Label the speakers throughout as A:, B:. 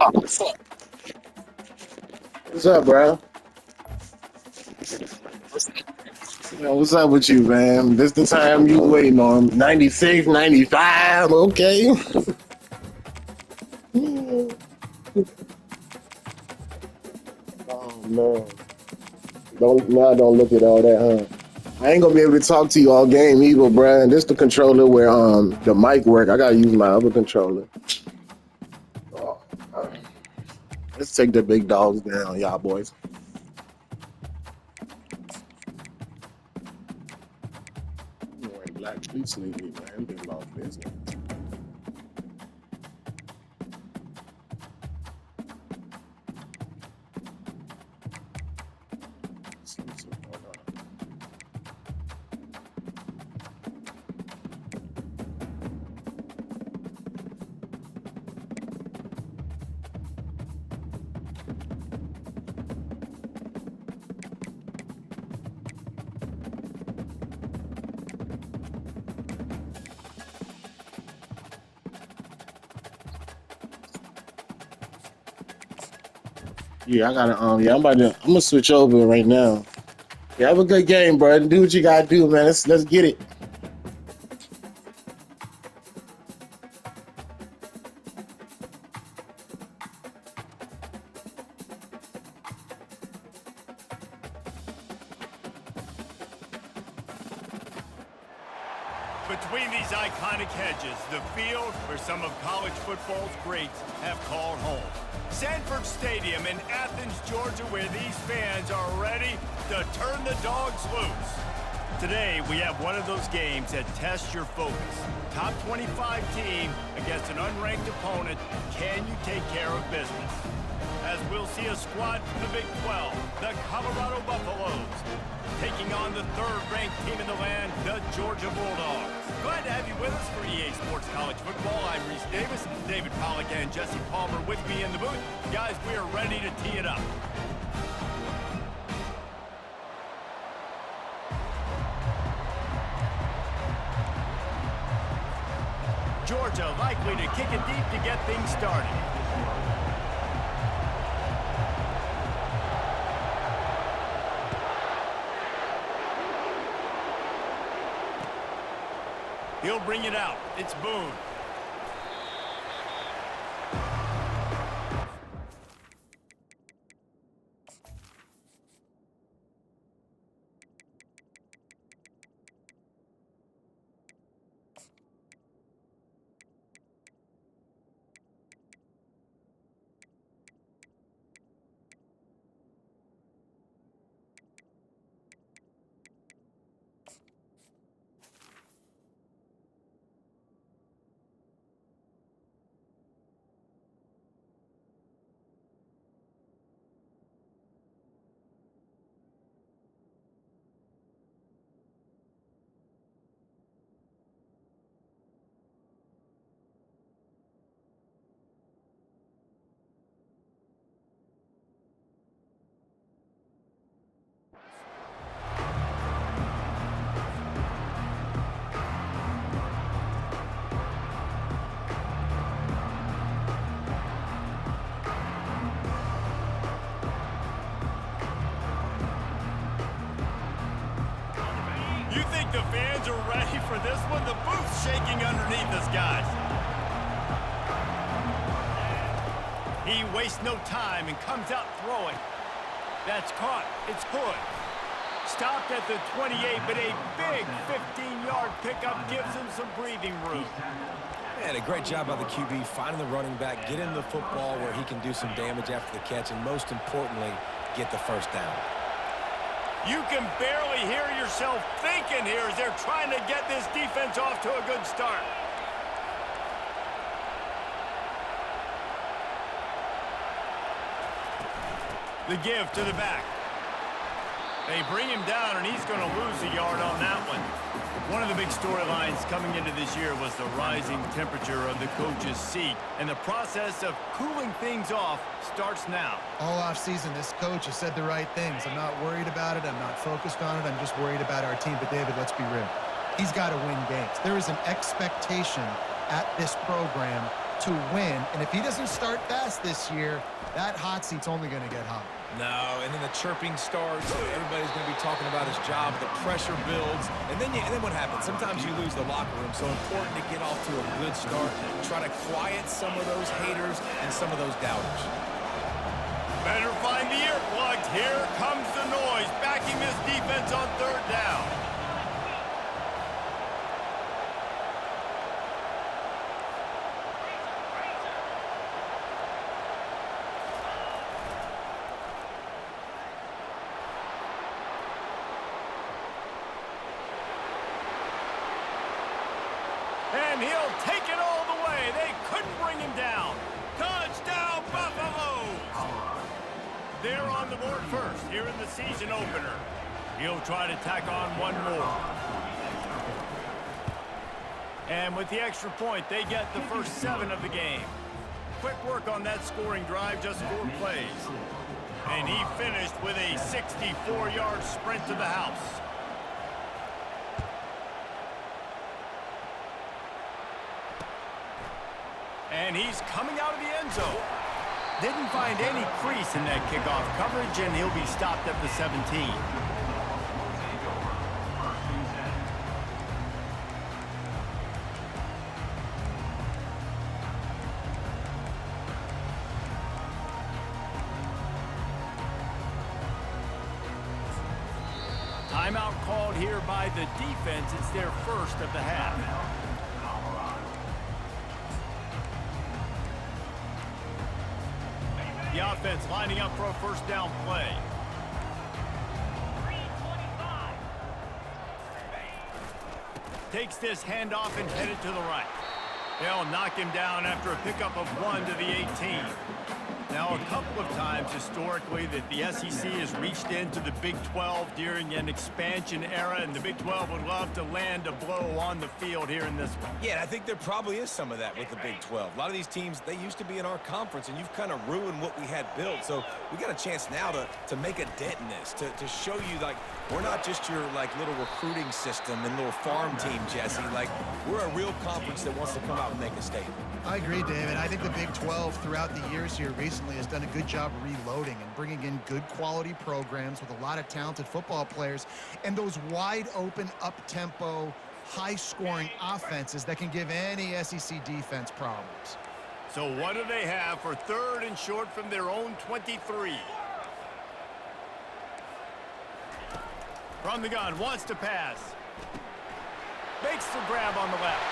A: Oh, what's up, bro? Yo, what's up with you, man? This the time you waiting on. 96, 95, okay. Oh man. Don't look at all that, huh? I ain't gonna be able to talk to you all game either, bro. And this the controller where the mic work. I gotta use my other controller. Oh, let's take the big dogs down, y'all boys. You wearing black please leave me, man. Big lost business. See what's going on. Yeah, I gotta I'm gonna switch over right now. Yeah, have a good game, bro. Do what you gotta do, man. Let's get it.
B: Between these iconic hedges, the field where some of college football's greats have called home. Sanford Stadium in Athens, Georgia, where these fans are ready to turn the dogs loose. Today, we have one of those games that tests your focus. Top 25 team against an unranked opponent. Can you take care of business? As we'll see a squad from the Big 12, the Colorado Buffaloes, taking on the third-ranked team in the land, the Georgia Bulldogs. Glad to have you with us for EA Sports College Football. I'm Reese Davis, David Pollack and Jesse Palmer with me in the booth. Guys, we are ready to tee it up. Georgia likely to kick it deep to get things started. He'll bring it out. It's Boone. You think the fans are ready for this one? The booth's shaking underneath us, guys. He wastes no time and comes out throwing. That's caught. It's Hood. Stopped at the 28, but a big 15-yard pickup gives him some breathing room.
C: And a great job by the QB finding the running back, getting the football where he can do some damage after the catch, and most importantly, get the first down.
B: You can barely hear yourself thinking here as they're trying to get this defense off to a good start. The give to the back. They bring him down, and he's going to lose a yard on that one. One of the big storylines coming into this year was the rising temperature of the coach's seat, and the process of cooling things off starts now.
D: All offseason, this coach has said the right things. I'm not worried about it. I'm not focused on it. I'm just worried about our team. But, David, let's be real. He's got to win games. There is an expectation at this program to win. And if he doesn't start fast this year, that hot seat's only going to get hot.
C: No, and then the chirping starts. Everybody's going to be talking about his job. The pressure builds. And then what happens? Sometimes you lose the locker room. So important to get off to a good start. Try to quiet some of those haters and some of those doubters.
B: Better find the earplugs. Here comes the noise, backing this defense on third down. And he'll take it all the way. They couldn't bring him down. Touchdown, Buffaloes! They're on the board first here in the season opener. He'll try to tack on one more. And with the extra point, they get the first 7 of the game. Quick work on that scoring drive, just 4 plays. And he finished with a 64-yard sprint to the house. And he's coming out of the end zone. Didn't find any crease in that kickoff coverage, and he'll be stopped at the 17. Timeout called here by the defense. It's their first of the half. The offense lining up for a first down play. Takes this handoff and headed to the right. They'll knock him down after a pickup of 1 to the 18. Now, a couple of times historically that the SEC has reached into the Big 12 during an expansion era, and the Big 12 would love to land a blow on the field here in this one.
C: Yeah, and I think there probably is some of that with the Big 12. A lot of these teams, they used to be in our conference, and you've kind of ruined what we had built. So we got a chance now to make a dent in this, to show you, like, we're not just your, like, little recruiting system and little farm team, Jesse. Like, we're a real conference that wants to come out and make a statement.
D: I agree, David. I think the Big 12 throughout the years here recently has done a good job reloading and bringing in good quality programs with a lot of talented football players and those wide open, up-tempo, high-scoring offenses that can give any SEC defense problems.
B: So what do they have for 3rd and short from their own 23? From the gun, wants to pass. Makes the grab on the left.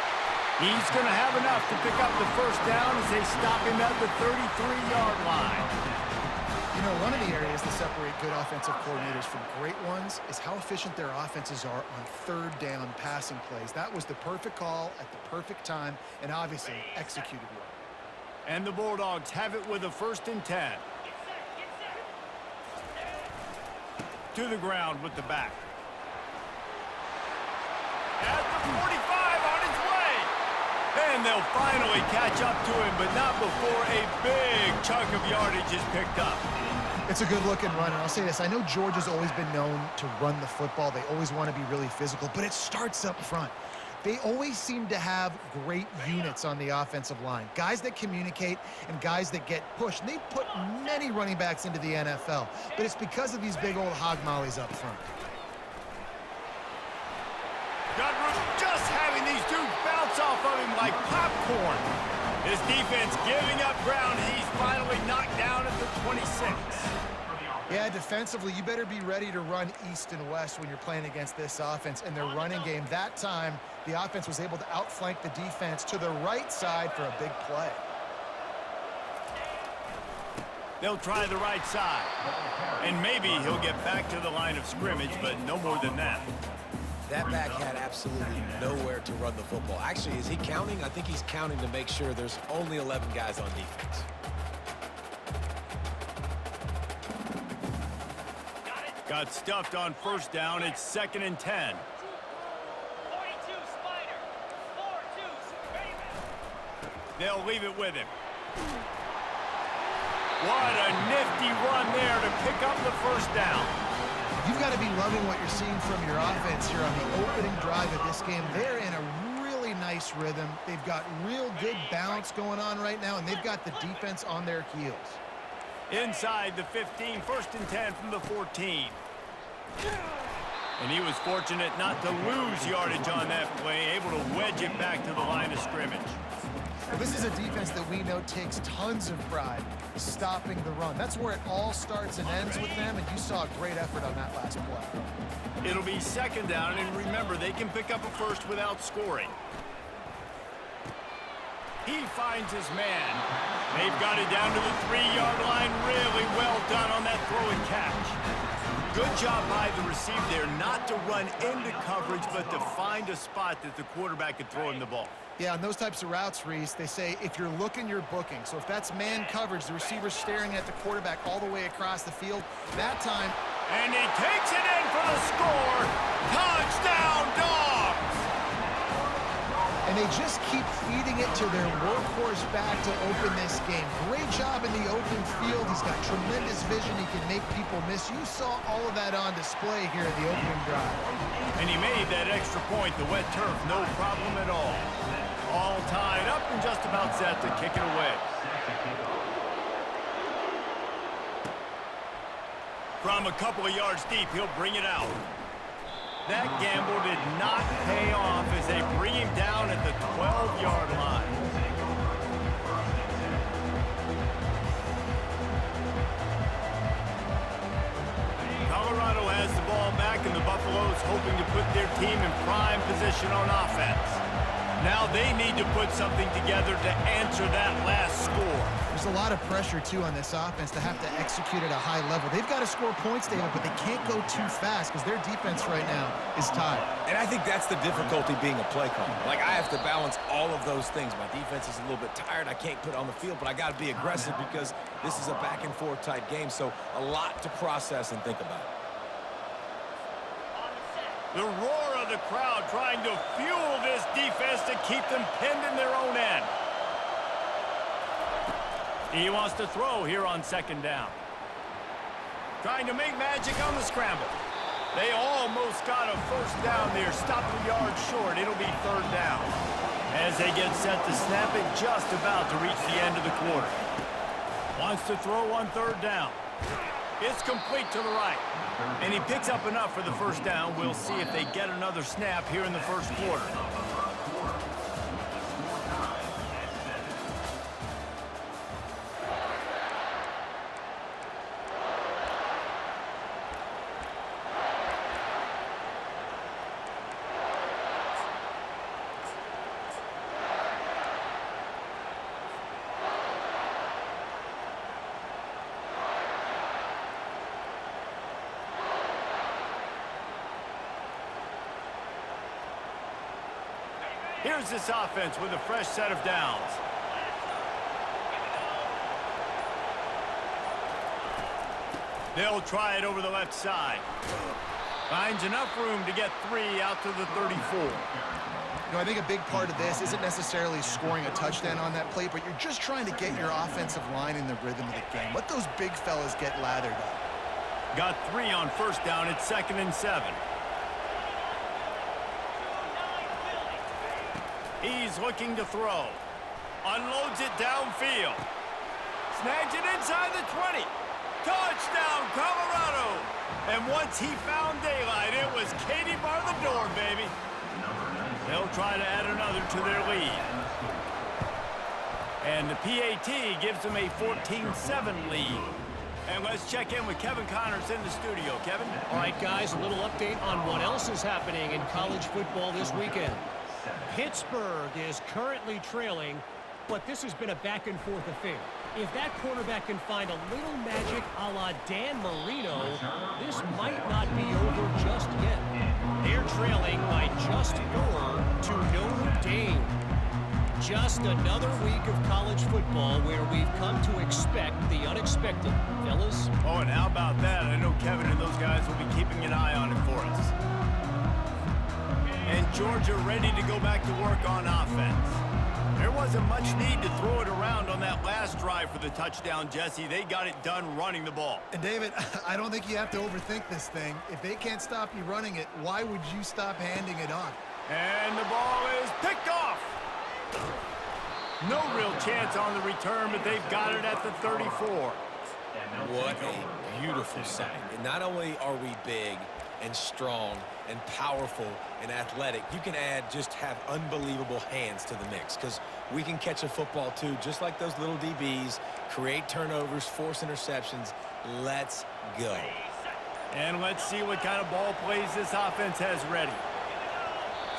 B: He's going to have enough to pick up the first down as they stop him at the 33-yard line.
D: You know, one of the areas that separate good offensive coordinators from great ones is how efficient their offenses are on 3rd down passing plays. That was the perfect call at the perfect time and obviously executed well.
B: And the Bulldogs have it with a 1st and 10. To the ground with the back. At the 45 on his way. And they'll finally catch up to him, but not before a big chunk of yardage is picked up.
D: It's a good-looking run, and I'll say this. I know Georgia's always been known to run the football. They always want to be really physical, but it starts up front. They always seem to have great units on the offensive line, guys that communicate and guys that get pushed. And they put many running backs into the NFL, but it's because of these big old hog mollies up front.
B: Godroot just having these dudes bounce off of him like popcorn. His defense giving up ground. He's finally knocked down at the 26.
D: Yeah, defensively, you better be ready to run east and west when you're playing against this offense. In their running game, that time, the offense was able to outflank the defense to the right side for a big play.
B: They'll try the right side. And maybe he'll get back to the line of scrimmage, but no more than that.
C: That back had absolutely nowhere to run the football. Actually, is he counting? I think he's counting to make sure there's only 11 guys on defense.
B: Got stuffed on 1st down. It's 2nd and 10.
E: 42 Spider. 4-2 Raven.
B: They'll leave it with him. What a nifty run there to pick up the 1st down.
D: You've got to be loving what you're seeing from your offense here on the opening drive of this game. They're in a really nice nice rhythm. They've got real good balance going on right now, and they've got the defense on their heels.
B: Inside the 15, 1st and 10 from the 14. And he was fortunate not to lose yardage on that play, able to wedge it back to the line of scrimmage.
D: Well, this is a defense that we know takes tons of pride stopping the run. That's where it all starts and ends with them, and you saw a great effort on that last play.
B: It'll be 2nd down, and remember, they can pick up a first without scoring. He finds his man. They've got it down to the 3-yard line. Really well done on that throw and catch. Good job by the receiver there, not to run into coverage, but to find a spot that the quarterback could throw him the ball.
D: Yeah, on those types of routes, Reese, they say if you're looking, you're booking. So if that's man coverage, the receiver's staring at the quarterback all the way across the field, that time...
B: And he takes it in for the score. Touchdown, Dogs!
D: And they just keep feeding it to their workhorse back to open this game. Great job in the open field. He's got tremendous vision. He can make people miss. You saw all of that on display here at the opening drive.
B: And he made that extra point, the wet turf, no problem at all. All tied up and just about set to kick it away. From a couple of yards deep, he'll bring it out. That gamble did not pay off as they bring him down at the 12-yard line. Colorado has the ball back, and the Buffaloes hoping to put their team in prime position on offense. Now they need to put something together to answer that last score.
D: There's a lot of pressure, too, on this offense to have to execute at a high level. They've got to score points, David, but they can't go too fast because their defense right now is tired.
C: And I think that's the difficulty being a play caller. Like, I have to balance all of those things. My defense is a little bit tired. I can't put it on the field, but I got to be aggressive because this is a back-and-forth type game, so a lot to process and think about.
B: The roar of the crowd trying to fuel this defense to keep them pinned in their own end. He wants to throw here on 2nd down. Trying to make magic on the scramble. They almost got a 1st down there. Stopped a yard short. It'll be 3rd down. As they get set to snap it, just about to reach the end of the quarter. Wants to throw on 3rd down. It's complete to the right. And he picks up enough for the 1st down. We'll see if they get another snap here in the 1st quarter. Here's this offense with a fresh set of downs. They'll try it over the left side. Finds enough room to get 3 out to the 34.
D: You know, I think a big part of this isn't necessarily scoring a touchdown on that play, but you're just trying to get your offensive line in the rhythm of the game. Let those big fellas get lathered up.
B: Got 3 on 1st down. It's 2nd and 7. He's looking to throw. Unloads it downfield. Snags it inside the 20. Touchdown, Colorado! And once he found daylight, it was Katie bar the door, baby. They'll try to add another to their lead. And the PAT gives them a 14-7 lead. And let's check in with Kevin Connors in the studio. Kevin?
F: All right, guys, a little update on what else is happening in college football this weekend. Pittsburgh is currently trailing, but this has been a back-and-forth affair. If that quarterback can find a little magic a la Dan Marino, this might not be over just yet. They're trailing by just 4 to Notre Dame. Just another week of college football where we've come to expect the unexpected, fellas.
B: Oh, and how about that? I know Kevin and those guys will be keeping an eye on it for us. And Georgia ready to go back to work on offense. There wasn't much need to throw it around on that last drive for the touchdown, Jesse. They got it done running the ball.
D: And David, I don't think you have to overthink this thing. If they can't stop you running it, why would you stop handing it off?
B: And the ball is picked off. No real chance on the return, but they've got it at the 34.
C: What a beautiful sack. And not only are we big and strong and powerful and athletic, you can just have unbelievable hands to the mix, because we can catch a football too, just like those little DBs, create turnovers, force interceptions. Let's go.
B: And let's see what kind of ball plays this offense has ready.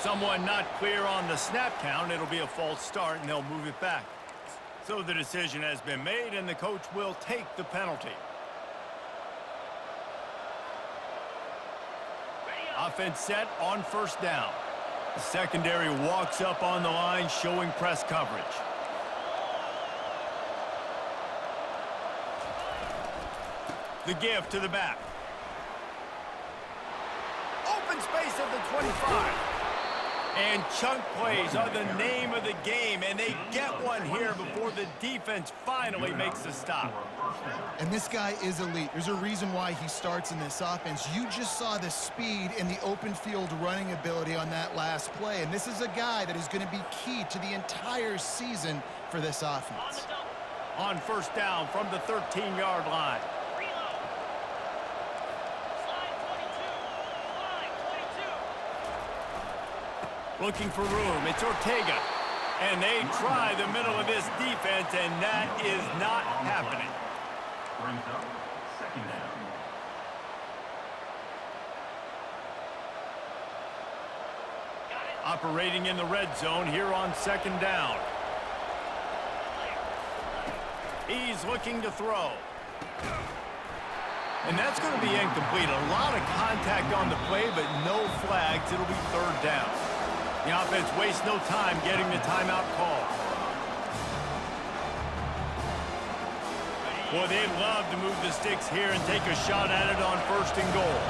B: Someone not clear on the snap count. It'll be a false start, and they'll move it back. So the decision has been made, and the coach will take the penalty. Offense set on first down. The secondary walks up on the line, showing press coverage. The give to the back. Open space at the 25. And chunk plays are the name of the game, and they get one here before the defense finally makes a stop.
D: And this guy is elite. There's a reason why he starts in this offense. You just saw the speed and the open field running ability on that last play, and this is a guy that is going to be key to the entire season for this offense.
B: On first down from the 13-yard line. Looking for room. It's Ortega. And they try the middle of this defense, and that is not happening.
G: Brings up second down.
B: Operating in the red zone here on second down. He's looking to throw. And that's going to be incomplete. A lot of contact on the play, but no flags. It'll be third down. The offense wastes no time getting the timeout call. Boy, they'd love to move the sticks here and take a shot at it on first and goal.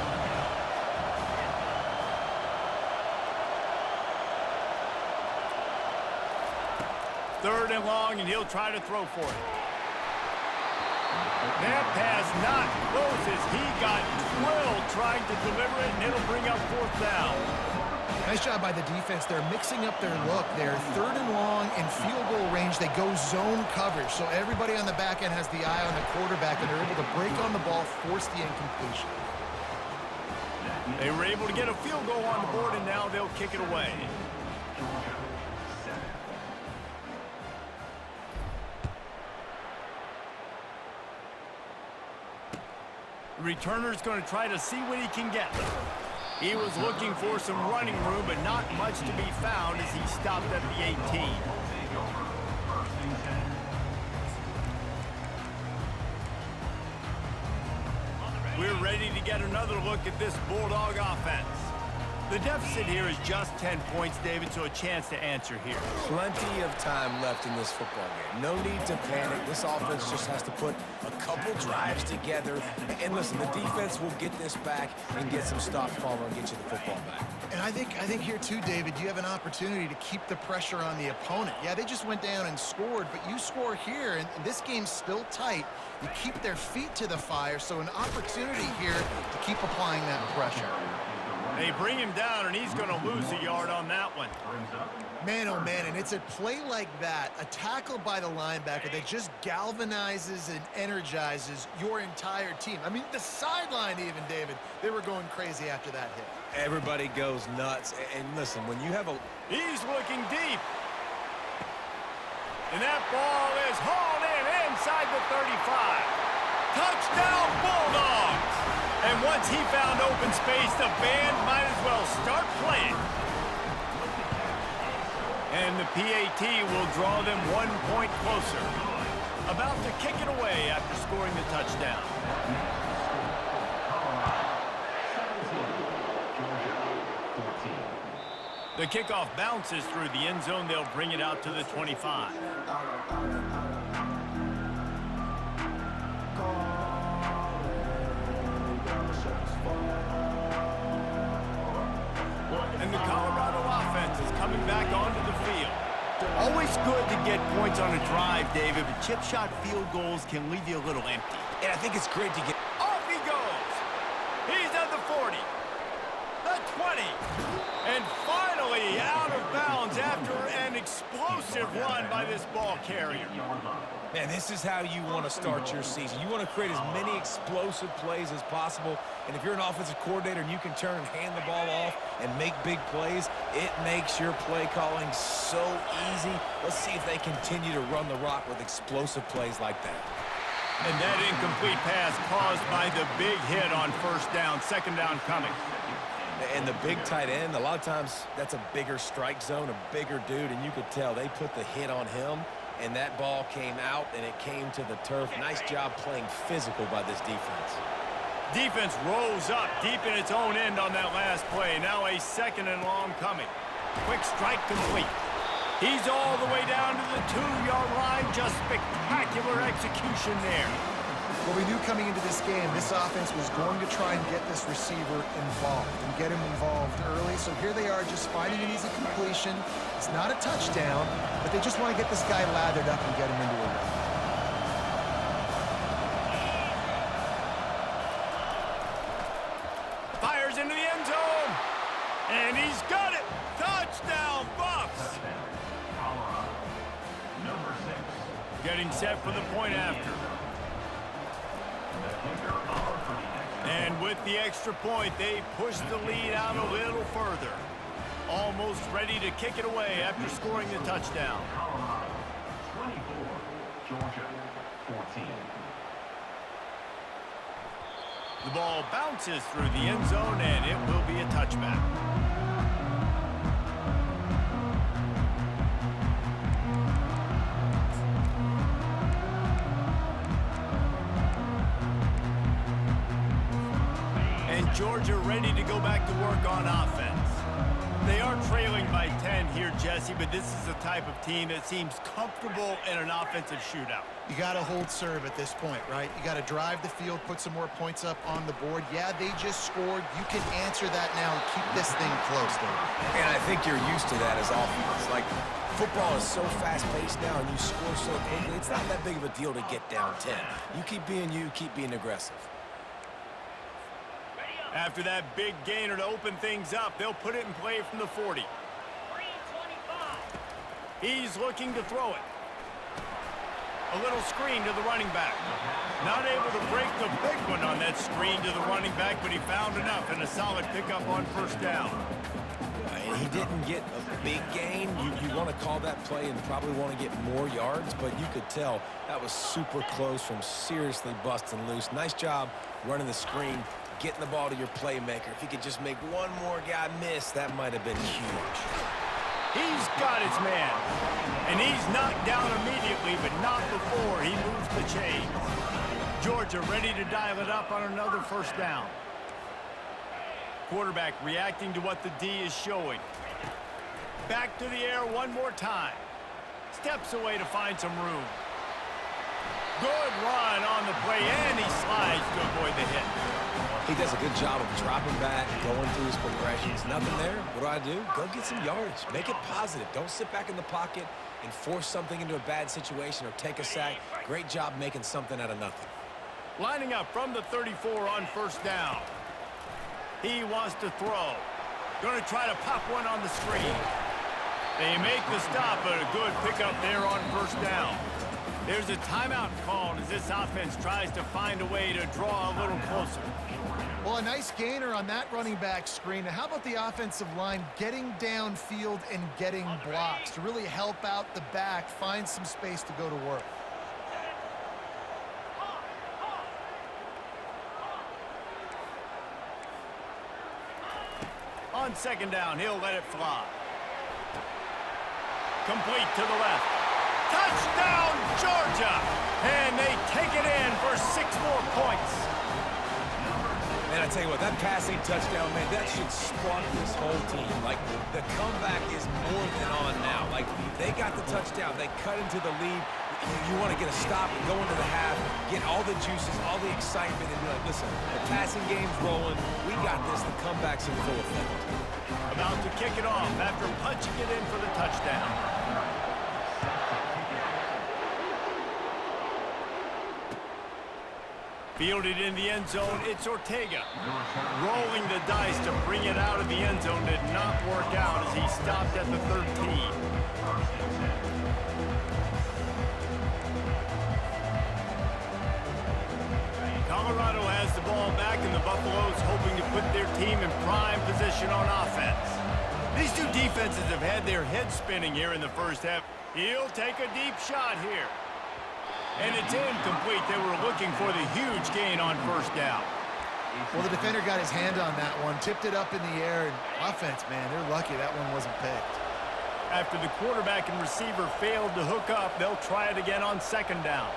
B: Third and long, and he'll try to throw for it. That pass not close as he got drilled trying to deliver it, and it'll bring up fourth down.
D: Nice job by the defense. They're mixing up their look. They're third and long in field goal range. They go zone coverage, so everybody on the back end has the eye on the quarterback, and they're able to break on the ball, force the incompletion.
B: They were able to get a field goal on the board, and now they'll kick it away. The returner's going to try to see what he can get. He was looking for some running room, but not much to be found as he stopped at the 18. We're ready to get another look at this Bulldog offense. The deficit here is just 10 points, David, so a chance to answer here.
C: Plenty of time left in this football game. No need to panic. This offense just has to put a couple drives together. And listen, the defense will get this back and get some stops, Palmer, and get you the football back.
D: And I think here too, David, you have an opportunity to keep the pressure on the opponent. Yeah, they just went down and scored, but you score here, and this game's still tight. You keep their feet to the fire, so an opportunity here to keep applying that pressure.
B: They bring him down, and he's going to lose a yard on that one.
D: Man, oh man, and it's a play like that, a tackle by the linebacker that just galvanizes and energizes your entire team. I mean, the sideline even, David, they were going crazy after that hit.
C: Everybody goes nuts. And listen, when you have a...
B: He's looking deep. And that ball is hauled in inside the 35. Touchdown, Bulldogs! And once he found open space, the band might as well start playing. And the PAT will draw them 1 point closer. About to kick it away after scoring the touchdown. The kickoff bounces through the end zone. They'll bring it out to the 25. And the Colorado offense is coming back onto the field. Always good to get points on a drive, David, but chip shot field goals can leave you a little empty.
C: And I think it's great to get...
B: Off he goes! He's at the 40, the 20, and finally Nearly out of bounds after an explosive run by this ball carrier.
C: Man, this is how you want to start your season. You want to create as many explosive plays as possible. And if you're an offensive coordinator and you can turn and hand the ball off and make big plays, it makes your play calling so easy. Let's see if they continue to run the rock with explosive plays like that.
B: And that incomplete pass caused by the big hit on first down, second down coming.
C: And the big tight end, a lot of times that's a bigger strike zone, a bigger dude, and you could tell they put the hit on him, and that ball came out, and it came to the turf. Nice job playing physical by this defense.
B: Defense rolls up deep in its own end on that last play. Now a second and long coming. Quick strike complete. He's all the way down to the 2-yard line. Just spectacular execution there.
D: Well, we knew coming into this game, this offense was going to try and get this receiver involved and get him involved early. So here they are just finding an easy completion. It's not a touchdown, but they just want to get this guy lathered up and get him into a run.
B: Fires into the end zone. And he's got it. Touchdown, Buffs.
G: Colorado, number 6.
B: Getting set for the point after. And with the extra point, they push the lead out a little further. Almost ready to kick it away after scoring the touchdown.
G: Colorado, 24. Georgia, 14.
B: The ball bounces through the end zone, and it will be a touchback. Georgia ready to go back to work on offense. They are trailing by 10 here, Jesse, but this is the type of team that seems comfortable in an offensive shootout.
D: You got to hold serve at this point, right? You got to drive the field, put some more points up on the board. Yeah, they just scored. You can answer that now and keep this thing close, though.
C: And I think you're used to that as offense. Like, football is so fast-paced now, and you score so quickly, it's not that big of a deal to get down 10. You keep being aggressive.
B: After that big gainer to open things up, they'll put it in play from the 40. He's looking to throw it. A little screen to the running back. Not able to break the big one on that screen to the running back, but he found enough and a solid pickup on first down.
C: And he didn't get a big gain. You want to call that play and probably want to get more yards, but you could tell that was super close from seriously busting loose. Nice job running the screen, getting the ball to your playmaker. If he could just make one more guy miss, that might have been huge.
B: He's got his man. And he's knocked down immediately, but not before he moves the chains. Georgia ready to dial it up on another first down. Quarterback reacting to what the D is showing. Back to the air one more time. Steps away to find some room. Good run on the play, and he slides to avoid the hit.
C: He does a good job of dropping back, going through his progressions. Nothing there. What do? Go get some yardage. Make it positive. Don't sit back in the pocket and force something into a bad situation or take a sack. Great job making something out of nothing.
B: Lining up from the 34 on first down. He wants to throw. Going to try to pop one on the screen. They make the stop, but a good pickup there on first down. There's a timeout called as this offense tries to find a way to draw a little closer.
D: Well, a nice gainer on that running back screen. Now, how about the offensive line getting downfield and getting blocks to really help out the back, find some space to go to work?
B: On second down, he'll let it fly. Complete to the left. Touchdown, Georgia! And they take it in for 6 more points.
C: Man, I tell you what, that passing touchdown, man, that should spark this whole team. Like, the comeback is more than on now. Like, they got the touchdown. They cut into the lead. You want to get a stop and go into the half, get all the juices, all the excitement, and be like, listen, the passing game's rolling. We got this. The comeback's in full effect.
B: About to kick it off after punching it in for the touchdown. Fielded in the end zone, it's Ortega. Rolling the dice to bring it out of the end zone did not work out as he stopped at the 13. Colorado has the ball back, and the Buffaloes hoping to put their team in prime position on offense. These two defenses have had their heads spinning here in the first half. He'll take a deep shot here. And it's incomplete. They were looking for the huge gain on first down.
D: Well, the defender got his hand on that one, tipped it up in the air, and offense, man, they're lucky that one wasn't picked.
B: After the quarterback and receiver failed to hook up, they'll try it again on second down.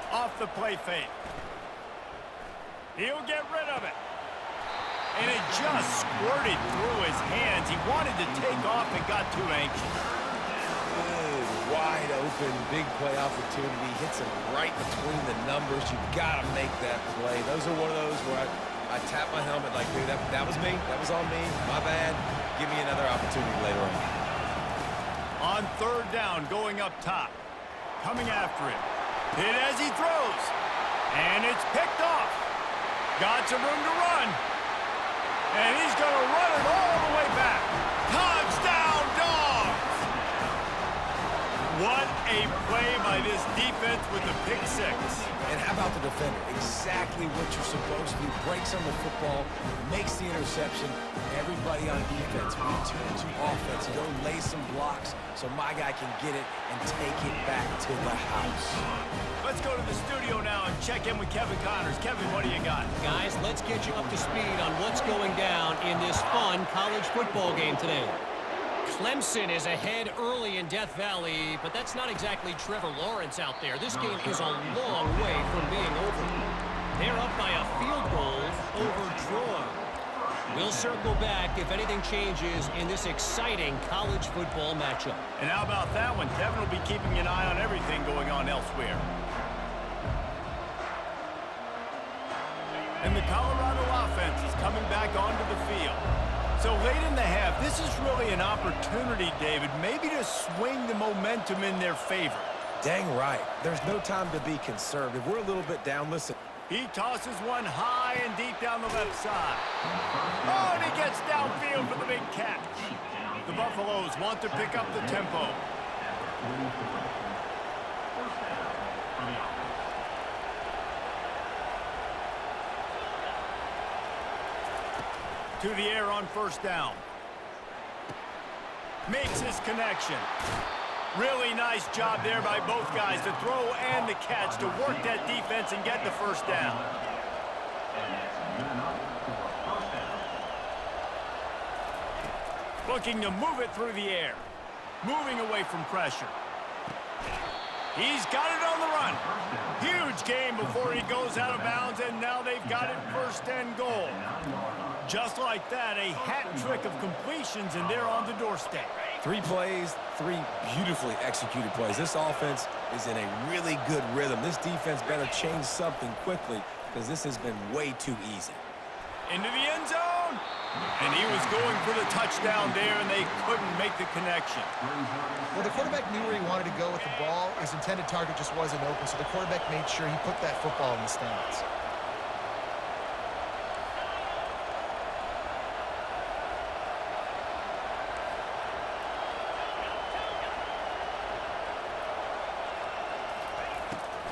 B: Off the play fake. He'll get rid of it. And it just squirted through his hands. He wanted to take off and got too anxious.
C: Good, wide open, big play opportunity. Hits him right between the numbers. You got to make that play. Those are one of those where I tap my helmet like, dude, that was me. That was on me. My bad. Give me another opportunity later on.
B: On third down, going up top. Coming after him. Hit as he throws. And it's picked off. Got some room to run. And he's going to run it all the way back. Touchdown, Dogs! What a play by this defense with the pick six.
C: And how about the defender? Exactly what you're supposed to do. Breaks on the football, makes the interception. Everybody on defense, return to offense. Go lay some blocks so my guy can get it and take it back to the house.
B: Let's go to the studio now and check in with Kevin Connors. Kevin, what do you got?
F: Guys, let's get you up to speed on what's going down in this fun college football game today. Clemson is ahead early in Death Valley, but that's not exactly Trevor Lawrence out there. This game is a long way from being over. They're up by a field goal over Troy. We'll circle back if anything changes in this exciting college football matchup.
B: And how about that one? Kevin will be keeping an eye on everything going on elsewhere. And the Colorado offense is coming back onto the field. So late in the half, this is really an opportunity, David, maybe to swing the momentum in their favor.
C: Dang right. There's no time to be conservative. We're a little bit down. Listen.
B: He tosses one high and deep down the left side. Oh, and he gets downfield for the big catch. The Buffaloes want to pick up the tempo. To the air on first down. Makes his connection. Really nice job there by both guys, the throw and the catch, to work that defense and get the first down. Looking to move it through the air. Moving away from pressure. He's got it on the run. Huge gain before he goes out of bounds, and now they've got it first and goal. Just like that, a hat trick of completions, and they're on the doorstep.
C: 3 plays, 3 beautifully executed plays. This offense is in a really good rhythm. This defense better change something quickly because this has been way too easy.
B: Into the end zone. And he was going for the touchdown there, and they couldn't make the connection.
D: Well, the quarterback knew where he wanted to go with the ball. His intended target just wasn't open, so the quarterback made sure he put that football in the stands.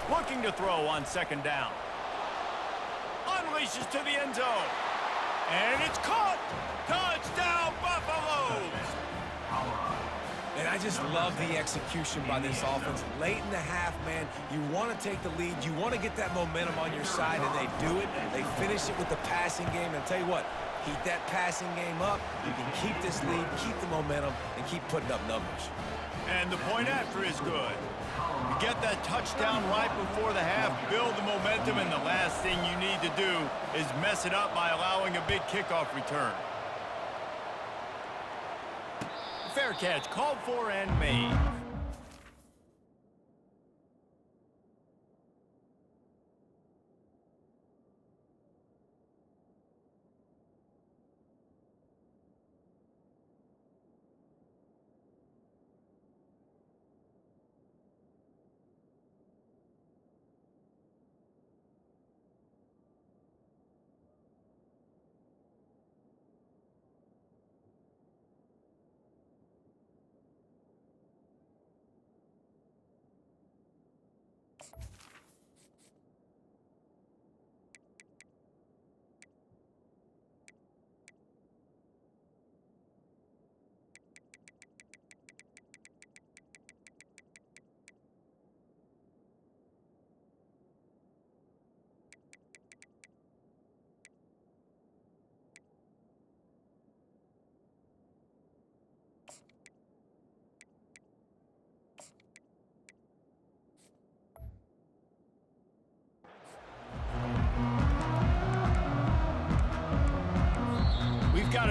B: Looking to throw on second down. Unleashes to the end zone. And it's caught. Touchdown, Buffaloes.
C: And I just love the execution by this offense. Late in the half, man, you want to take the lead. You want to get that momentum on your side, and they do it. They finish it with the passing game. And I'll tell you what, keep that passing game up. You can keep this lead, keep the momentum, and keep putting up numbers.
B: And the point after is good. You get that touchdown right before the half, build the momentum, and the last thing you need to do is mess it up by allowing a big kickoff return. Fair catch, called for and made.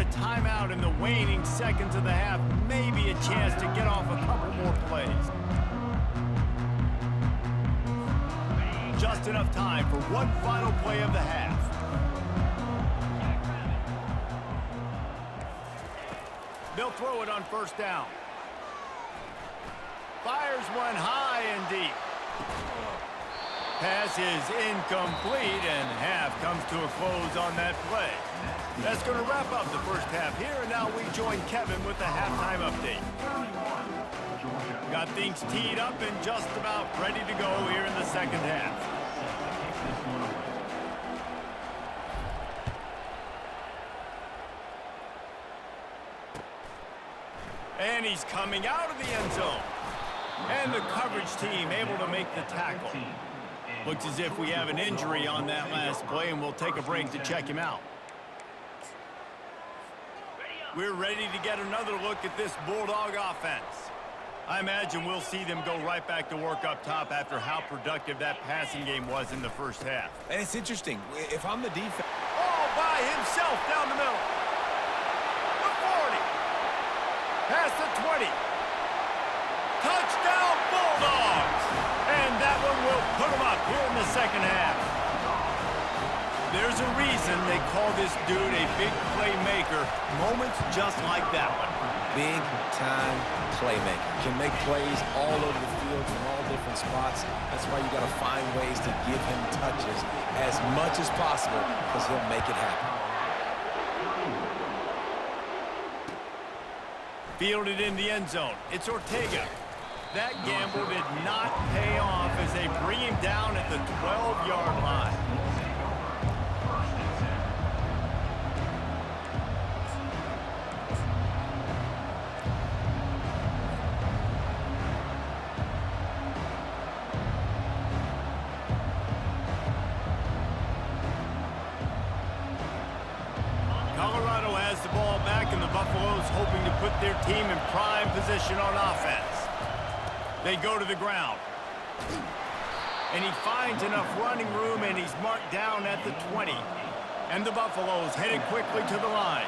B: a timeout in the waning seconds of the half. Maybe a chance to get off a couple more plays. Just enough time for one final play of the half. They'll throw it on first down. Fires one high and deep. Pass is incomplete, and half comes to a close on that play. That's going to wrap up the first half here, and now we join Kevin with the halftime update. Got things teed up and just about ready to go here in the second half. And he's coming out of the end zone. And the coverage team able to make the tackle. Looks as if we have an injury on that last play, and we'll take a break to check him out. We're ready to get another look at this Bulldog offense. I imagine we'll see them go right back to work up top after how productive that passing game was in the first half.
C: And it's interesting. If I'm the defense...
B: All by himself down the middle. The 40. Past the 20. Touchdown Bulldogs! And that one will put them up here in the second half. There's a reason they call this dude a big playmaker. Moments just like that one.
C: Big-time playmaker. Can make plays all over the field from all different spots. That's why you got to find ways to give him touches as much as possible, because he'll make it happen.
B: Fielded in the end zone. It's Ortega. That gamble did not pay off as they bring him down at the 12-yard line. Colorado has the ball back, and the Buffaloes hoping to put their team in prime position on offense. They go to the ground. And he finds enough running room, and he's marked down at the 20. And the Buffaloes headed quickly to the line.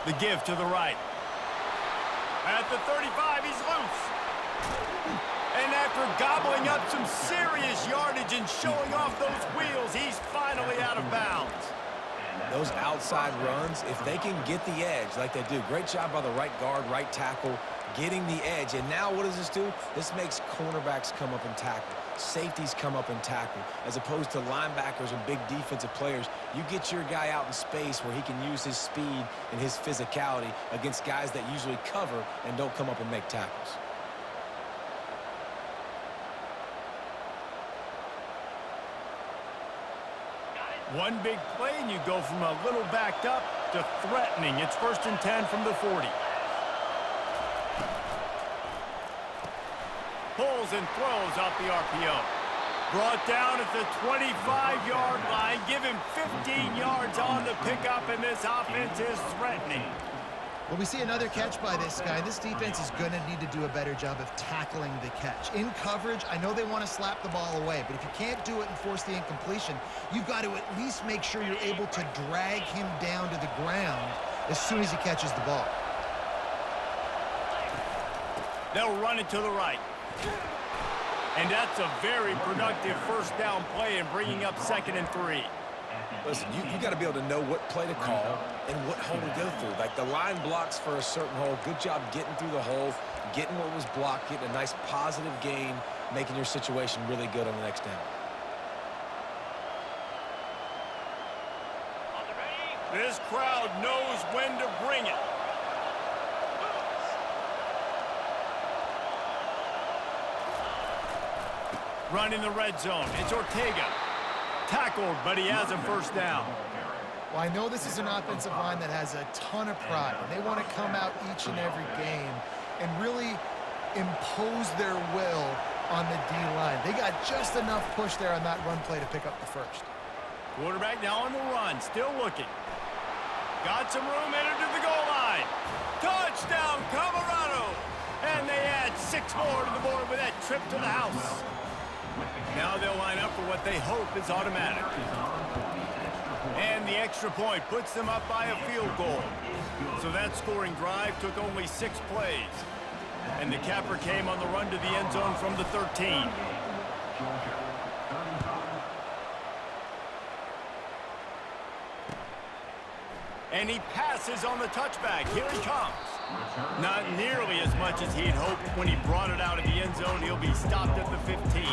B: The give to the right. At the 35, he's loose. And after gobbling up some serious yardage and showing off those wheels, he's finally out of bounds.
C: Those outside runs, if they can get the edge like they do, great job by the right guard, right tackle, getting the edge. And now what does this do? This makes cornerbacks come up and tackle. Safeties come up and tackle. As opposed to linebackers and big defensive players, you get your guy out in space where he can use his speed and his physicality against guys that usually cover and don't come up and make tackles.
B: One big play, and you go from a little backed up to threatening. It's 1st and 10 from the 40. Pulls and throws off the RPO. Brought down at the 25-yard line. Give him 15 yards on the pickup, and this offense is threatening.
D: Well, we see another catch by this guy. This defense is going to need to do a better job of tackling the catch. In coverage, I know they want to slap the ball away, but if you can't do it and force the incompletion, you've got to at least make sure you're able to drag him down to the ground as soon as he catches the ball.
B: They'll run it to the right. And that's a very productive first down play and bringing up 2nd and 3.
C: Listen, you got to be able to know what play to call and what hole to go through. Like the line blocks for a certain hole. Good job getting through the hole, getting what was blocked, getting a nice positive gain, making your situation really good on the next down.
B: This crowd knows when to bring it. Run in the red zone. It's Ortega. Tackled, but he has a first down.
D: Well, I know this is an offensive line that has a ton of pride. They want to come out each and every game and really impose their will on the D-line. They got just enough push there on that run play to pick up the first.
B: Quarterback now on the run, still looking. Got some room, entered to the goal line. Touchdown, Colorado! And they add 6 more to the board with that trip to the house. Now they'll line up for what they hope is automatic. And the extra point puts them up by a field goal. So that scoring drive took only 6 plays. And the capper came on the run to the end zone from the 13. And he passes on the touchback. Here he comes. Not nearly as much as he had hoped when he brought it out of the end zone. He'll be stopped at the 15.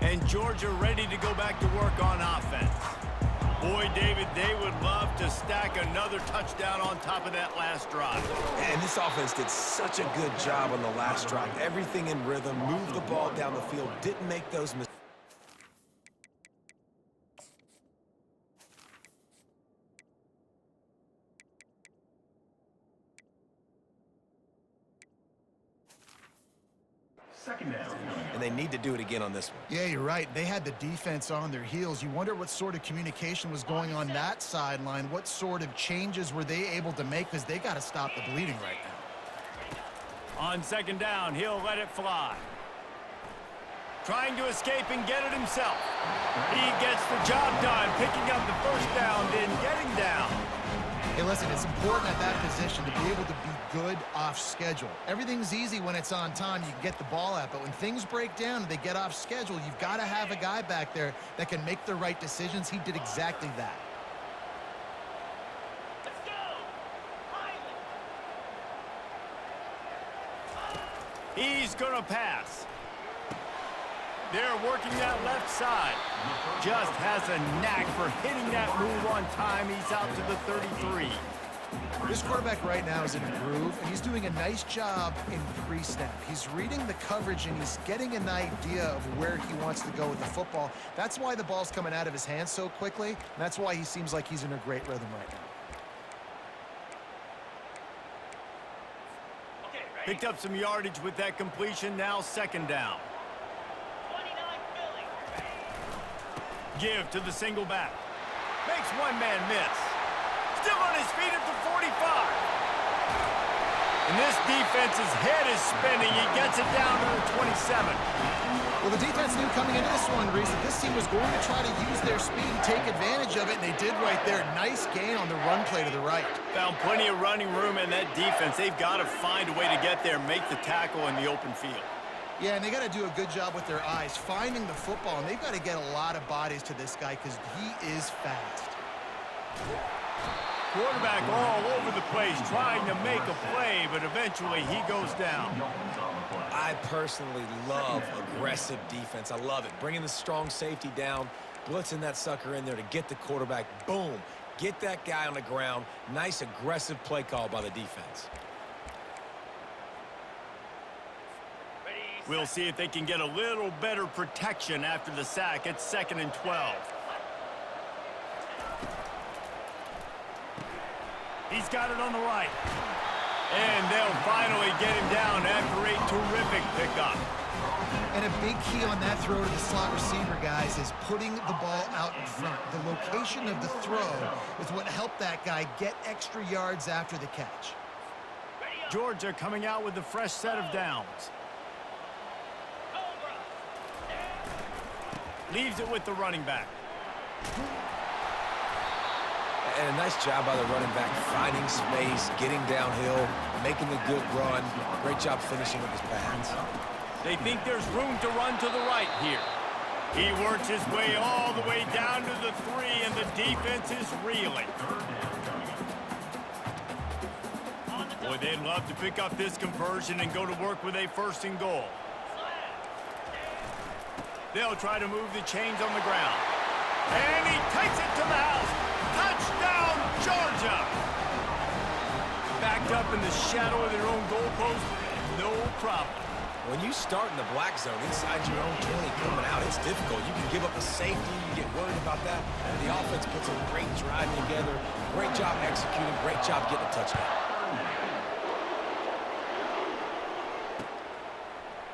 B: And Georgia ready to go back to work on offense. Boy, David, they would love to stack another touchdown on top of that last drive.
C: And this offense did such a good job on the last drive. Everything in rhythm, moved the ball down the field, didn't make those mistakes.
G: Second down.
C: And they need to do it again on this one.
D: Yeah, you're right. They had the defense on their heels. You wonder what sort of communication was going on that sideline. What sort of changes were they able to make? Because they got to stop the bleeding right now.
B: On second down, he'll let it fly. Trying to escape and get it himself. He gets the job done, picking up the first down, then getting down.
D: Hey, listen, it's important at that position to be able to be good off schedule. Everything's easy when it's on time. You can get the ball out, but when things break down and they get off schedule, you've got to have a guy back there that can make the right decisions. He did exactly that.
E: Let's go. Highland.
B: He's going to pass. They're working that left side. Just has a knack for hitting that move on time. He's out to the 33.
D: This quarterback right now is in a groove, and he's doing a nice job in pre-snap. He's reading the coverage, and he's getting an idea of where he wants to go with the football. That's why the ball's coming out of his hands so quickly, and that's why he seems like he's in a great rhythm right now.
E: Okay, ready?
B: Picked up some yardage with that completion. Now second down.
E: 29 Philly.
B: Give to the single back. Makes one man miss. Still on his feet at the 45. And this defense's head is spinning. He gets it down to the 27.
D: Well, the defense knew coming into this one, Reese, that this team was going to try to use their speed and take advantage of it, and they did right there. Nice gain on the run play to the right.
B: Found plenty of running room in that defense. They've got to find a way to get there, make the tackle in the open field.
D: Yeah, and they got to do a good job with their eyes, finding the football, and they've got to get a lot of bodies to this guy because he is fast.
B: Quarterback all over the place trying to make a play, but eventually he goes down.
C: I personally love aggressive defense. I love it. Bringing the strong safety down, blitzing that sucker in there to get the quarterback. Boom. Get that guy on the ground. Nice aggressive play call by the defense.
B: We'll see if they can get a little better protection after the sack. It's 2nd and 12. He's got it on the right. And they'll finally get him down after a terrific pickup.
D: And a big key on that throw to the slot receiver, guys, is putting the ball out in front. The location of the throw is what helped that guy get extra yards after the catch.
B: Georgia coming out with a fresh set of downs. Leaves it with the running back.
C: And a nice job by the running back, finding space, getting downhill, making a good run. Great job finishing with his pads.
B: They think there's room to run to the right here. He works his way all the way down to the 3, and the defense is reeling. Boy, they'd love to pick up this conversion and go to work with a 1st and goal. They'll try to move the chains on the ground. And he takes it to the house. Touchdown, Georgia! Backed up in the shadow of their own goalpost, no problem.
C: When you start in the black zone inside your own 20 coming out, it's difficult. You can give up a safety. You get worried about that. The offense puts a great drive together. Great job executing. Great job getting a touchdown.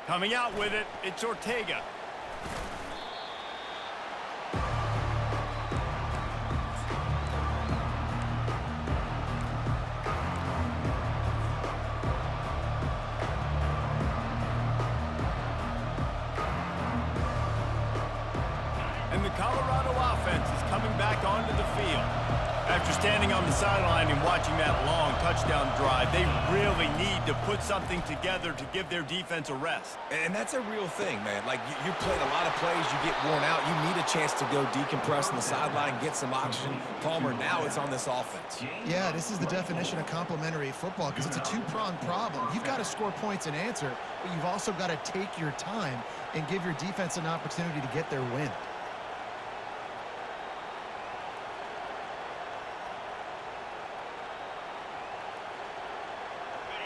B: Coming out with it, it's Ortega. onto the field. After standing on the sideline and watching that long touchdown drive, they really need to put something together to give their defense a rest.
C: And that's a real thing, man. Like, you played a lot of plays, you get worn out, you need a chance to go decompress on the sideline, get some oxygen. Palmer, now it's on this offense.
D: Yeah, this is the definition of complementary football because it's a two-pronged problem. You've got to score points and answer, but you've also got to take your time and give your defense an opportunity to get their win.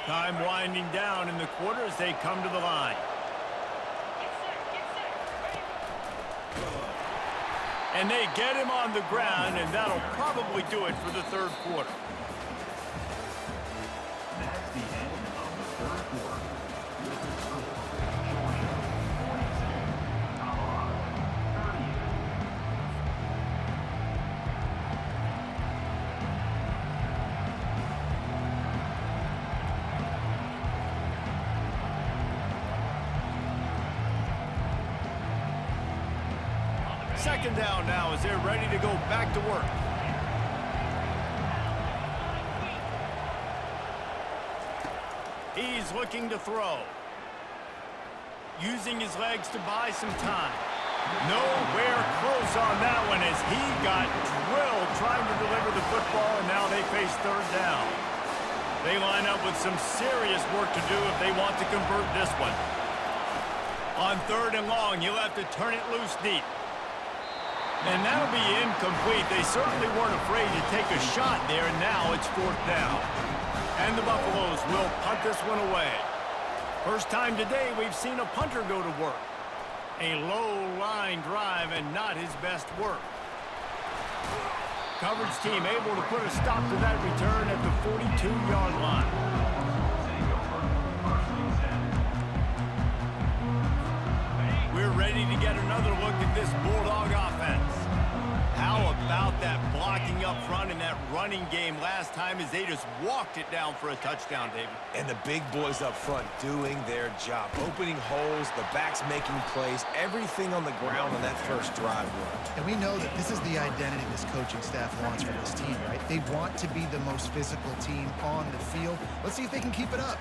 B: Time winding down in the quarter as they come to the line. And they get him on the ground, and that'll probably do it for the third quarter.
G: That's the end of the third quarter. With the score, Georgia 46, Colorado 38.
B: Second down now as they're ready to go back to work. He's looking to throw. Using his legs to buy some time. Nowhere close on that one as he got drilled trying to deliver the football, and now they face third down. They line up with some serious work to do if they want to convert this one. On third and long, you'll have to turn it loose deep. And that'll be incomplete. They certainly weren't afraid to take a shot there, and now it's fourth down. And the Buffaloes will punt this one away. First time today we've seen a punter go to work. A low-line drive and not his best work. Coverage team able to put a stop to that return at the 42-yard line. We're ready to get another look at this Bulldog offense. How about that blocking up front in that running game last time as they just walked it down for a touchdown, David?
C: And the big boys up front doing their job. Opening holes, the backs making plays, everything on the ground on that first drive worked.
D: And we know that this is the identity this coaching staff wants for this team, right? They want to be the most physical team on the field. Let's see if they can keep it up.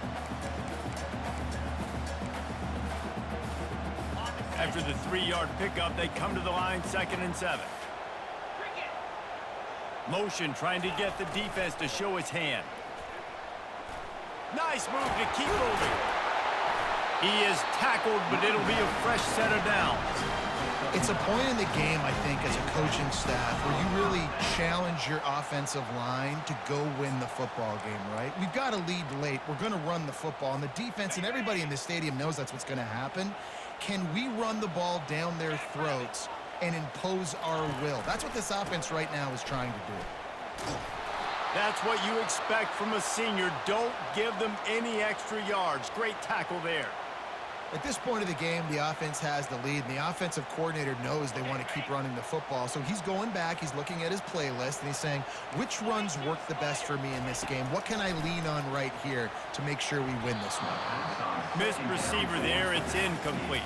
B: After the 3-yard pickup, they come to the line, 2nd and 7. Motion trying to get the defense to show its hand. Nice move to keep moving. He is tackled, but it'll be a fresh set of downs.
D: It's a point in the game, I think, as a coaching staff where you really challenge your offensive line to go win the football game, right? We've got to lead late. We're going to run the football, and the defense and everybody in the stadium knows that's what's going to happen. Can we run the ball down their throats and impose our will? That's what this offense right now is trying to do.
B: That's what you expect from a senior. Don't give them any extra yards. Great tackle there.
D: At this point of the game, the offense has the lead, and the offensive coordinator knows they want to keep running the football. So he's going back, he's looking at his playlist, and he's saying, which runs work the best for me in this game? What can I lean on right here to make sure we win this one?
B: Missed receiver there. It's incomplete.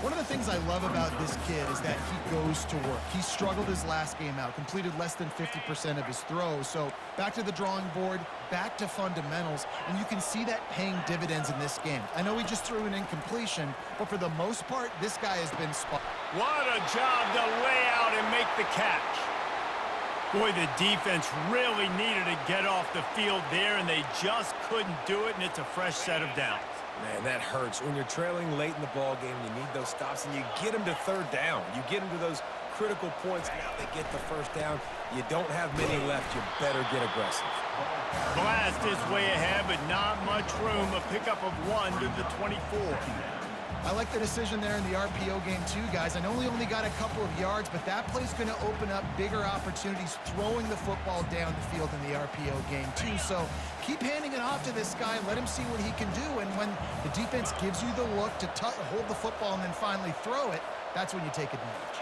D: One of the things I love about this kid is that he goes to work. He struggled his last game out, completed less than 50% of his throws. So back to the drawing board, back to fundamentals, and you can see that paying dividends in this game. I know he just threw an incompletion, but for the most part, this guy has been spot.
B: What a job to lay out and make the catch. Boy, the defense really needed to get off the field there, and they just couldn't do it, and it's a fresh set of downs.
C: Man, that hurts. When you're trailing late in the ball game, you need those stops, and you get them to third down. You get them to those critical points. Now they get the first down. You don't have many left. You better get aggressive.
B: Blast is way ahead, but not much room. A pickup of 1 to the 24.
D: I like the decision there in the RPO game too, guys. I know we only got a couple of yards, but that play's going to open up bigger opportunities throwing the football down the field in the RPO game too. So keep handing it off to this guy. Let him see what he can do. And when the defense gives you the look to hold the football and then finally throw it, that's when you take advantage.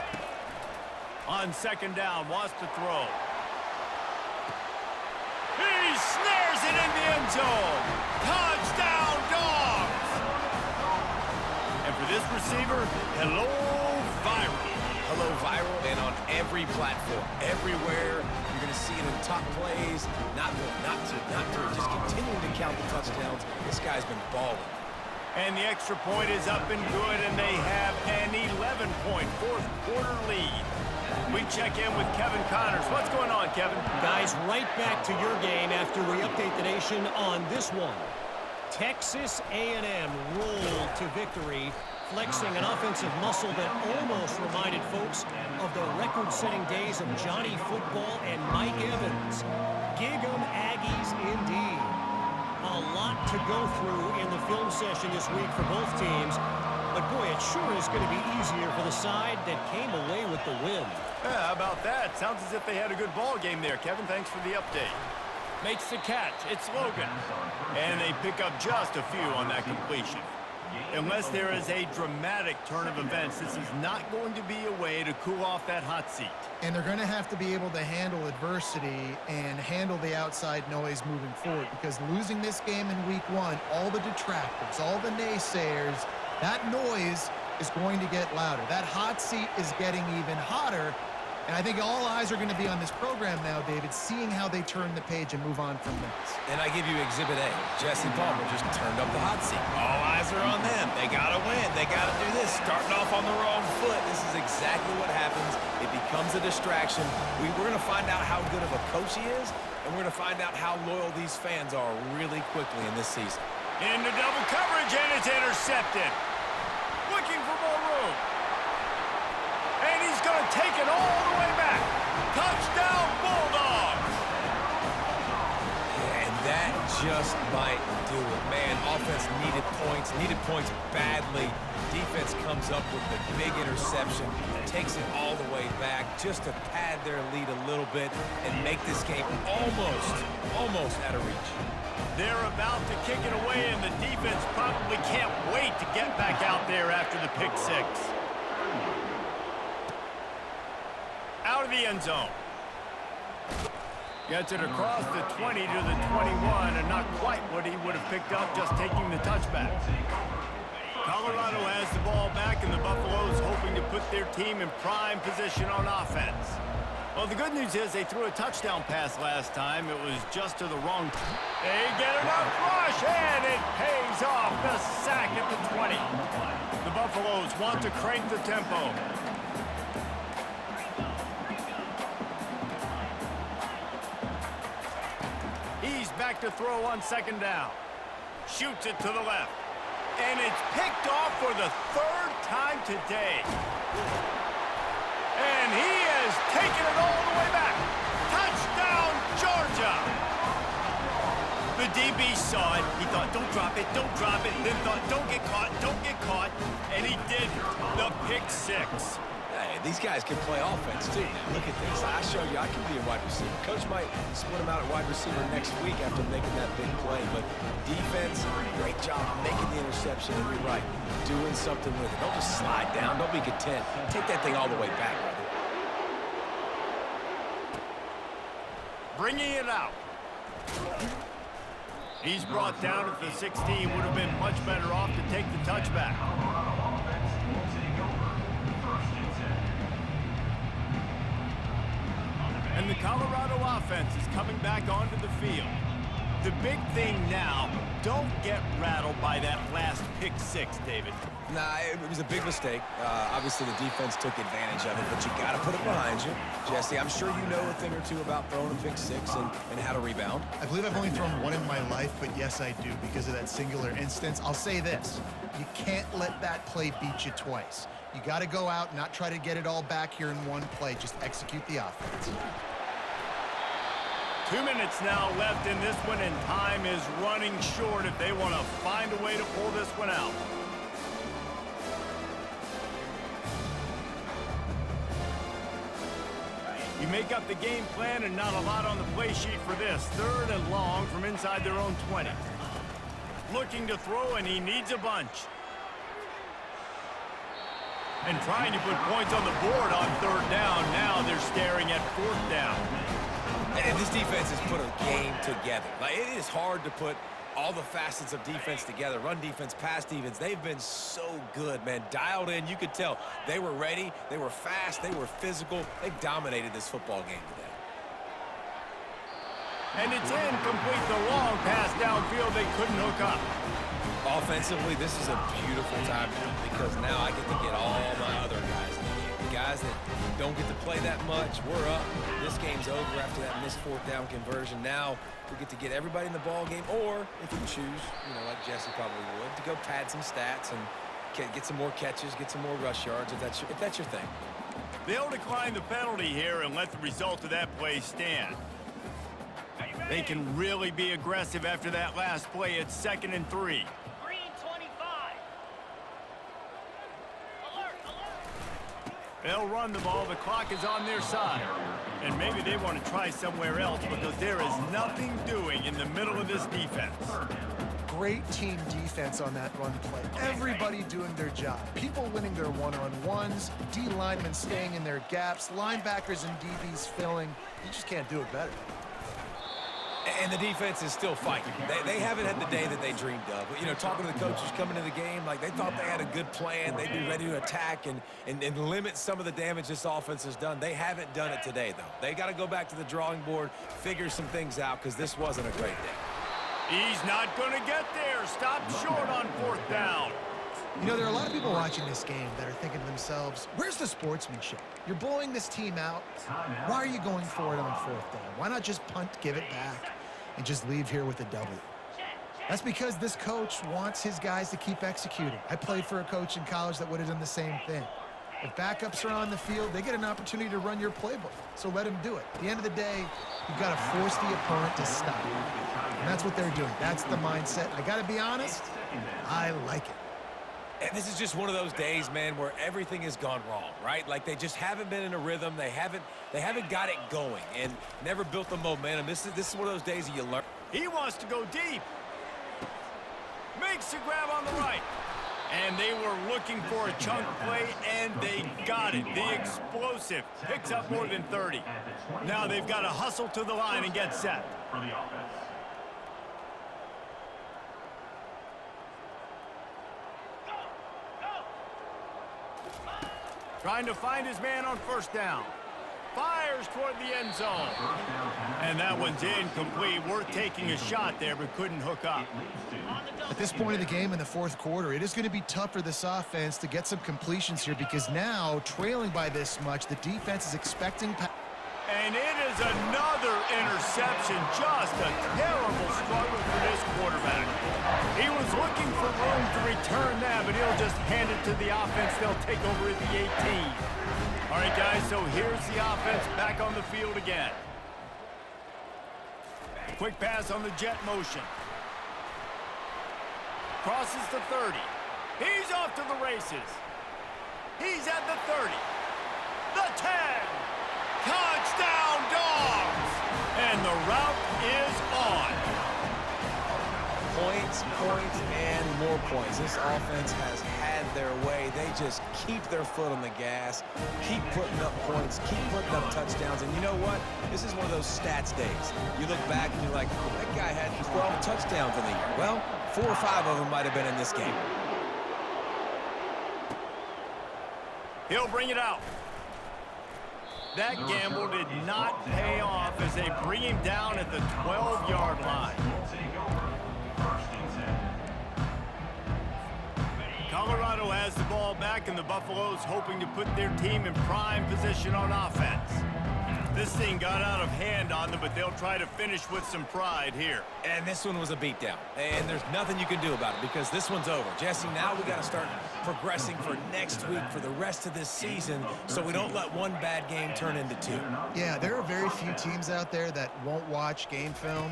B: On 2nd down, wants to throw. He snares it in the end zone. Touchdown, Dogs! And for this receiver, hello, viral.
C: hello viral, and on every platform, everywhere. You're going to see it in top plays. Not to. Just continuing to count the touchdowns. This guy's been balling.
B: And the extra point is up and good, and they have an 11-point fourth-quarter lead. We check in with Kevin Connors. What's going on, Kevin?
F: Guys, right back to your game after we update the nation on this one. Texas A&M rolled to victory, flexing an offensive muscle that almost reminded folks of the record-setting days of Johnny Football and Mike Evans. Gig 'em Aggies indeed. A lot to go through in the film session this week for both teams. But boy, it sure is going to be easier for the side that came away with the win.
B: Yeah, how about that? Sounds as if they had a good ball game there, Kevin. Thanks for the update. Makes the catch. It's Logan. And they pick up just a few on that completion. Unless there is a dramatic turn of events, this is not going to be a way to cool off that hot seat.
D: And they're going to have to be able to handle adversity and handle the outside noise moving forward, because losing this game in week 1, all the detractors, all the naysayers, that noise is going to get louder. That hot seat is getting even hotter. And I think all eyes are going to be on this program now, David, seeing how they turn the page and move on from this.
C: And I give you Exhibit A. Jesse Palmer just turned up the hot seat. All eyes are on them. They got to win. They got to do this. Starting off on the wrong foot. This is exactly what happens. It becomes a distraction. We're going to find out how good of a coach he is, and we're going to find out how loyal these fans are really quickly in this season.
B: Into double coverage, and it's intercepted. Looking for more room. And he's going to take it all the way back. Touchdown, Bulldogs!
C: Yeah, and that just might do it. Man, offense needed points badly. Defense comes up with the big interception, takes it all the way back just to pad their lead a little bit and make this game almost out of reach.
B: They're about to kick it away, and the defense probably can't wait to get back out there after the pick six. Out of the end zone. Gets it across the 20 to the 21, and not quite what he would have picked up just taking the touchback. Colorado has the ball back, and the Buffaloes hoping to put their team in prime position on offense. Well, the good news is they threw a touchdown pass last time. It was just to the wrong. They get enough rush, and it pays off. The sack at the 20. The Buffaloes want to crank the tempo. He's back to throw on second down. Shoots it to the left. And it's picked off for the third time today. And he has taken it all the way back. Touchdown, Georgia. The DB saw it. He thought, don't drop it, then thought, don't get caught, and he did. The pick six.
C: Hey, these guys can play offense, too. Now, look at this. I show you I can be a wide receiver. Coach might split him out at wide receiver next week after making that big play. But defense, great job making the interception. And you're right, doing something with it. Don't just slide down. Don't be content. Take that thing all the way back, brother.
B: Bringing it out. He's brought down at the 16. Would have been much better off to take the touchback. And the Colorado offense is coming back onto the field. The big thing now, don't get rattled by that last pick six, David.
C: Nah, it was a big mistake. Obviously, the defense took advantage of it, but you got to put it behind you. Jesse, I'm sure you know a thing or two about throwing a pick six and how to rebound.
D: I believe I've only thrown one in my life, but yes, I do because of that singular instance. I'll say this. You can't let that play beat you twice. You got to go out and not try to get it all back here in one play. Just execute the offense.
B: 2 minutes now left in this one, and time is running short if they want to find a way to pull this one out. You make up the game plan, and not a lot on the play sheet for this. Third and long from inside their own 20. Looking to throw, and he needs a bunch. And trying to put points on the board on third down. Now they're staring at fourth down.
C: And this defense has put a game together. Like, it is hard to put all the facets of defense together, run defense, pass defense. They've been so good, man. Dialed in, you could tell. They were ready, they were fast, they were physical. They dominated this football game today.
B: And it's incomplete. The long pass downfield, they couldn't hook up.
C: Offensively, this is a beautiful time now because now I get to get all my other guys in the game. The guys that don't get to play that much, we're up. This game's over after that missed fourth down conversion. Now we get to get everybody in the ball game, or if you choose, like Jesse probably would, to go pad some stats and get some more catches, get some more rush yards if that's your thing.
B: They'll decline the penalty here and let the result of that play stand. They can really be aggressive after that last play. It's 2nd and 3.
E: Green 25. Alert, alert.
B: They'll run the ball. The clock is on their side. And maybe they want to try somewhere else because there is nothing doing in the middle of this defense.
D: Great team defense on that run play. Everybody doing their job. People winning their one-on-ones, D linemen staying in their gaps, linebackers and DBs filling. You just can't do it better.
C: And the defense is still fighting. They haven't had the day that they dreamed of. Talking to the coaches coming into the game, like they thought they had a good plan. They'd be ready to attack and limit some of the damage this offense has done. They haven't done it today, though. They got to go back to the drawing board, figure some things out, because this wasn't a great day.
B: He's not going to get there. Stopped short on 4th down.
D: There are a lot of people watching this game that are thinking to themselves, where's the sportsmanship? You're blowing this team out. Why are you going for it on 4th down? Why not just punt, give it back, and just leave here with a W? That's because this coach wants his guys to keep executing. I played for a coach in college that would have done the same thing. If backups are on the field, they get an opportunity to run your playbook, so let them do it. At the end of the day, you've got to force the opponent to stop. And that's what they're doing. That's the mindset. I got to be honest, I like it.
C: And this is just one of those days, man, where everything has gone wrong, right? Like they just haven't been in a rhythm. They haven't got it going and never built the momentum. This is one of those days that you learn.
B: He wants to go deep. Makes the grab on the right. And they were looking for a chunk play, and they got it. The explosive picks up more than 30. Now they've got to hustle to the line and get set.
G: For the offense.
B: Trying to find his man on 1st down. Fires toward the end zone. And that one's incomplete. Worth taking a shot there, but couldn't hook up.
D: At this point of the game in the 4th quarter, it is going to be tough for this offense to get some completions here because now, trailing by this much, the defense is expecting...
B: And it is another interception. Just a terrible struggle for this quarterback. He was looking for room to return that, but he'll just hand it to the offense. They'll take over at the 18. All right, guys, so here's the offense back on the field again. Quick pass on the jet motion. Crosses the 30. He's off to the races. He's at the 30. The 10. Touchdown, Dogs! And the route is on.
C: Points, and more points. This offense has had their way. They just keep their foot on the gas, keep putting up points, keep putting up touchdowns. And you know what? This is one of those stats days. You look back and you're like, that guy had 12 touchdowns in the year. Well, 4 or 5 of them might have been in this game.
B: He'll bring it out. That gamble did not pay off as they bring him down at the 12-yard line. Colorado has the ball back, and the Buffaloes hoping to put their team in prime position on offense. This thing got out of hand on them, but they'll try to finish with some pride here.
C: And this one was a beatdown. And there's nothing you can do about it because this one's over. Jesse, now we got to start progressing for next week, for the rest of this season, so we don't let one bad game turn into 2.
D: Yeah, there are very few teams out there that won't watch game film,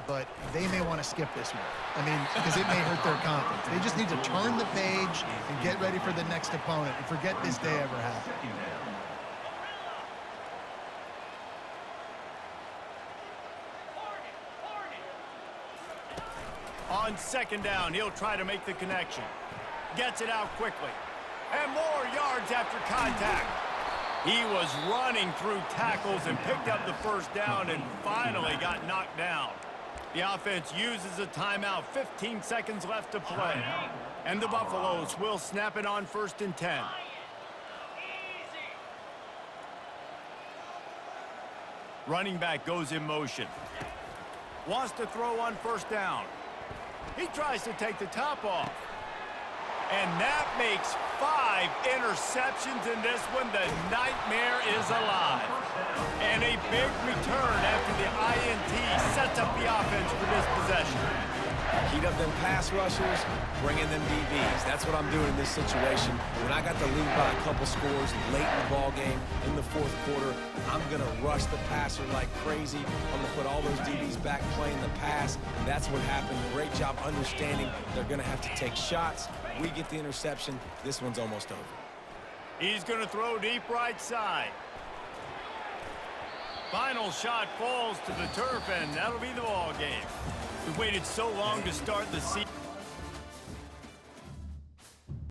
D: but they may want to skip this one. I mean, because it may hurt their confidence. They just need to turn the page and get ready for the next opponent and forget this day ever happened.
B: On 2nd down, he'll try to make the connection. Gets it out quickly. And more yards after contact. He was running through tackles and picked up the 1st down and finally got knocked down. The offense uses a timeout. 15 seconds left to play. And the Buffaloes will snap it on 1st and 10. Running back goes in motion. Wants to throw on 1st down. He tries to take the top off. And that makes 5 interceptions in this one. The nightmare is alive. And a big return after the INT sets up the offense for this possession.
C: Heat up them pass rushers, bring in them DBs. That's what I'm doing in this situation. When I got the lead by a couple scores late in the ball game in the 4th quarter, I'm going to rush the passer like crazy. I'm going to put all those DBs back playing the pass. That's what happened. Great job understanding they're going to have to take shots. We get the interception. This one's almost over.
B: He's going to throw deep right side. Final shot falls to the turf, and that'll be the ball game. We waited so long to start the season.